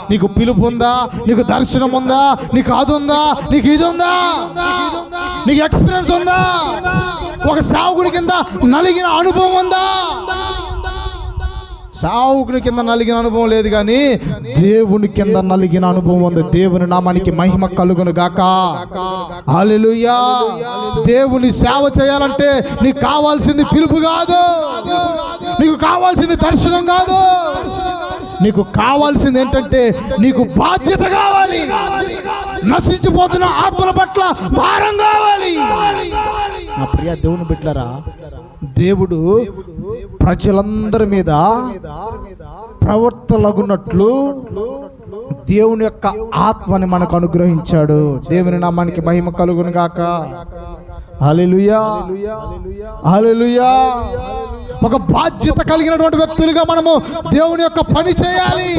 నీకు పిలుపు ఉందా? నీకు దర్శనం ఉందా? నీకు అది ఉందా? నీకు ఇది ఉందా? నీకు ఎక్స్పీరియన్స్ ఉందా? ఒక సేవకుడి కింద నలిగిన అనుభవం ఉందా? సావుకుని కింద నలిగిన అనుభవం లేదు, కానీ దేవుని కింద నలిగిన అనుభవం ఉంది. దేవుని నామానికి మహిమ కలుగును గాక. హల్లెలూయా. దేవుని సేవ చేయాలంటే నీకు కావాల్సింది పిలుపు కాదు, నీకు కావాల్సింది దర్శనం కాదు, నీకు కావాల్సింది ఏంటంటే నీకు బాధ్యత కావాలి. నశించిపోతున్న ఆత్మల పట్ల భారం కావాలి. నా ప్రియ దేవుని బిడ్డలారా, దేవుడు ప్రజలందరి మీద ప్రవర్తనలగున్నట్లు దేవుని యొక్క ఆత్మని మనకు అనుగ్రహించాడు. దేవుని నామానికి మహిమ కలుగును గాక. హల్లెలూయా, హల్లెలూయా. ఒక బాధ్యత కలిగినటువంటి వ్యక్తులుగా మనము దేవుని యొక్క పని చేయాలి.